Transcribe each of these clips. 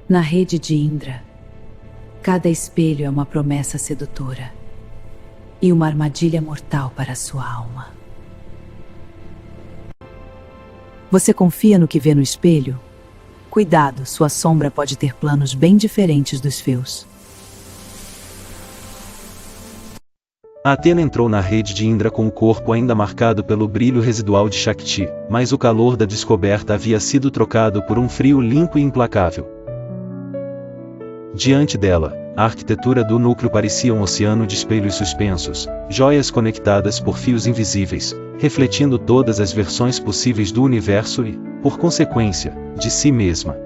Na rede de Indra, cada espelho é uma promessa sedutora e uma armadilha mortal para a sua alma. Você confia no que vê no espelho? Cuidado, sua sombra pode ter planos bem diferentes dos seus. Atena entrou na rede de Indra com o corpo ainda marcado pelo brilho residual de Shakti, mas o calor da descoberta havia sido trocado por um frio limpo e implacável. Diante dela, a arquitetura do núcleo parecia um oceano de espelhos suspensos, joias conectadas por fios invisíveis, refletindo todas as versões possíveis do universo e, por consequência, de si mesma.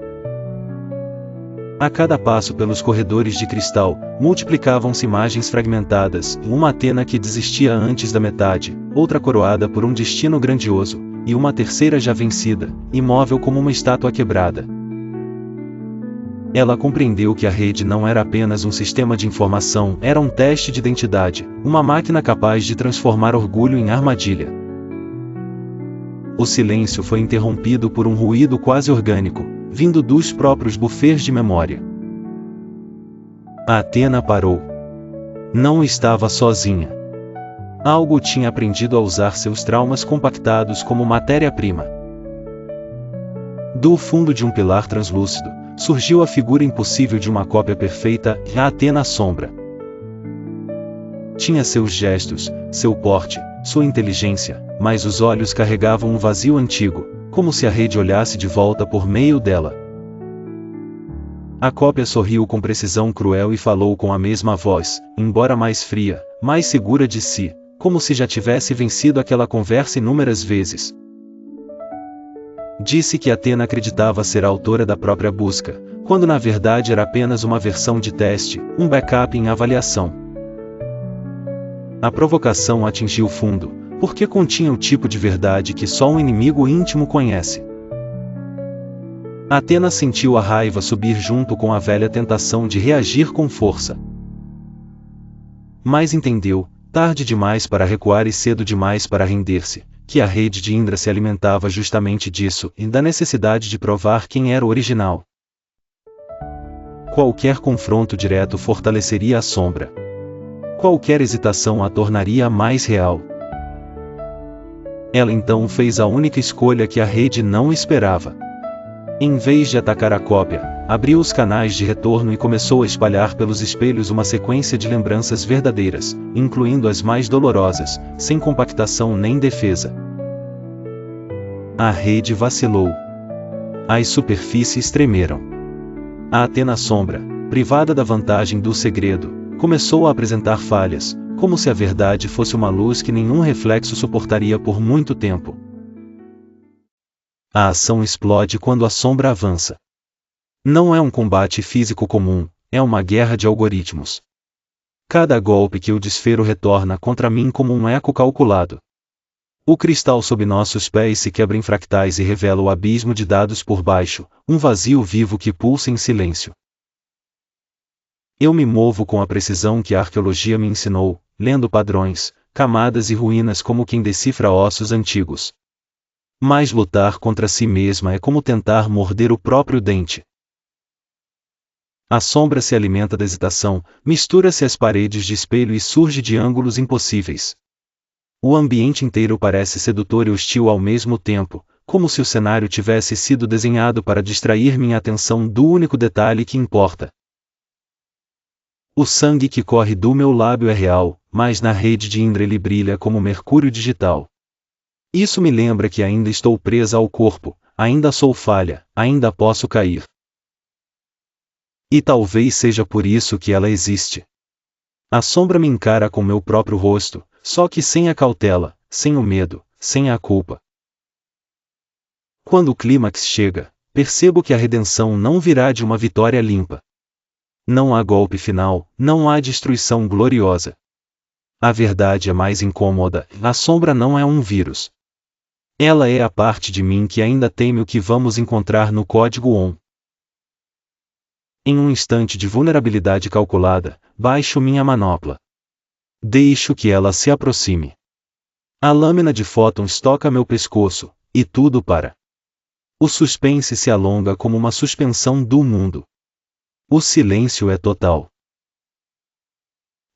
A cada passo pelos corredores de cristal, multiplicavam-se imagens fragmentadas, uma Atena que desistia antes da metade, outra coroada por um destino grandioso, e uma terceira já vencida, imóvel como uma estátua quebrada. Ela compreendeu que a rede não era apenas um sistema de informação, era um teste de identidade, uma máquina capaz de transformar orgulho em armadilha. O silêncio foi interrompido por um ruído quase orgânico, vindo dos próprios bufês de memória. A Atena parou. Não estava sozinha. Algo tinha aprendido a usar seus traumas compactados como matéria-prima. Do fundo de um pilar translúcido, surgiu a figura impossível de uma cópia perfeita, a Atena Sombra. Tinha seus gestos, seu porte, sua inteligência, mas os olhos carregavam um vazio antigo, como se a rede olhasse de volta por meio dela. A cópia sorriu com precisão cruel e falou com a mesma voz, embora mais fria, mais segura de si, como se já tivesse vencido aquela conversa inúmeras vezes. Disse que Atena acreditava ser a autora da própria busca, quando na verdade era apenas uma versão de teste, um backup em avaliação. A provocação atingiu fundo, porque continha o tipo de verdade que só um inimigo íntimo conhece. Atena sentiu a raiva subir junto com a velha tentação de reagir com força. Mas entendeu, tarde demais para recuar e cedo demais para render-se, que a rede de Indra se alimentava justamente disso e da necessidade de provar quem era o original. Qualquer confronto direto fortaleceria a sombra. Qualquer hesitação a tornaria mais real. Ela então fez a única escolha que a rede não esperava. Em vez de atacar a cópia, abriu os canais de retorno e começou a espalhar pelos espelhos uma sequência de lembranças verdadeiras, incluindo as mais dolorosas, sem compactação nem defesa. A rede vacilou. As superfícies tremeram. A Atena Sombra, privada da vantagem do segredo, começou a apresentar falhas, como se a verdade fosse uma luz que nenhum reflexo suportaria por muito tempo. A ação explode quando a sombra avança. Não é um combate físico comum, é uma guerra de algoritmos. Cada golpe que eu desfero retorna contra mim como um eco calculado. O cristal sob nossos pés se quebra em fractais e revela o abismo de dados por baixo, um vazio vivo que pulsa em silêncio. Eu me movo com a precisão que a arqueologia me ensinou, lendo padrões, camadas e ruínas como quem decifra ossos antigos. Mas lutar contra si mesma é como tentar morder o próprio dente. A sombra se alimenta da hesitação, mistura-se às paredes de espelho e surge de ângulos impossíveis. O ambiente inteiro parece sedutor e hostil ao mesmo tempo, como se o cenário tivesse sido desenhado para distrair minha atenção do único detalhe que importa. O sangue que corre do meu lábio é real, mas na rede de Indra ele brilha como mercúrio digital. Isso me lembra que ainda estou presa ao corpo, ainda sou falha, ainda posso cair. E talvez seja por isso que ela existe. A sombra me encara com meu próprio rosto, só que sem a cautela, sem o medo, sem a culpa. Quando o clímax chega, percebo que a redenção não virá de uma vitória limpa. Não há golpe final, não há destruição gloriosa. A verdade é mais incômoda, a sombra não é um vírus. Ela é a parte de mim que ainda teme o que vamos encontrar no código ON. Em um instante de vulnerabilidade calculada, baixo minha manopla. Deixo que ela se aproxime. A lâmina de fótons toca meu pescoço, e tudo para. O suspense se alonga como uma suspensão do mundo. O silêncio é total.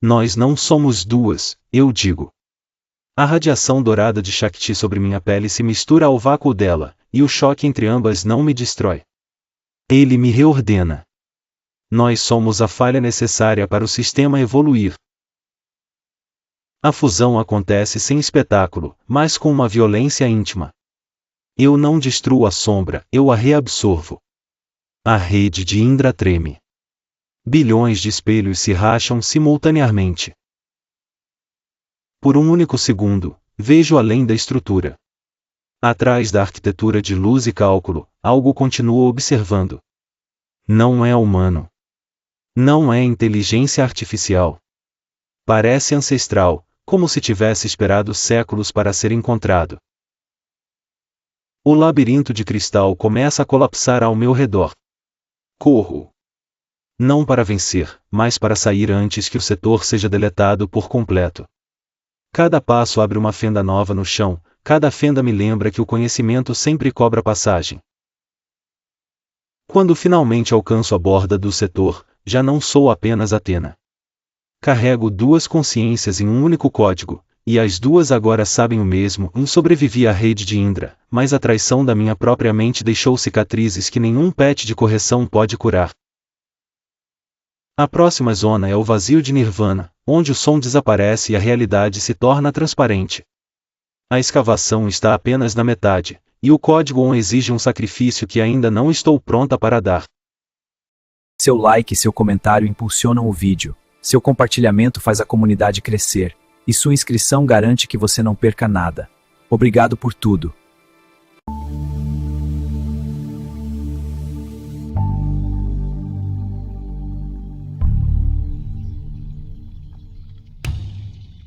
Nós não somos duas, eu digo. A radiação dourada de Shakti sobre minha pele se mistura ao vácuo dela, e o choque entre ambas não me destrói. Ele me reordena. Nós somos a falha necessária para o sistema evoluir. A fusão acontece sem espetáculo, mas com uma violência íntima. Eu não destruo a sombra, eu a reabsorvo. A rede de Indra treme. Bilhões de espelhos se racham simultaneamente. Por um único segundo, vejo além da estrutura. Atrás da arquitetura de luz e cálculo, algo continua observando. Não é humano. Não é inteligência artificial. Parece ancestral, como se tivesse esperado séculos para ser encontrado. O labirinto de cristal começa a colapsar ao meu redor. Corro. Não para vencer, mas para sair antes que o setor seja deletado por completo. Cada passo abre uma fenda nova no chão, cada fenda me lembra que o conhecimento sempre cobra passagem. Quando finalmente alcanço a borda do setor, já não sou apenas Atena. Carrego duas consciências em um único código, e as duas agora sabem o mesmo. Sobrevivi à rede de Indra, mas a traição da minha própria mente deixou cicatrizes que nenhum patch de correção pode curar. A próxima zona é o vazio de Nirvana, onde o som desaparece e a realidade se torna transparente. A escavação está apenas na metade, e o código ON exige um sacrifício que ainda não estou pronta para dar. Seu like e seu comentário impulsionam o vídeo, seu compartilhamento faz a comunidade crescer, e sua inscrição garante que você não perca nada. Obrigado por tudo.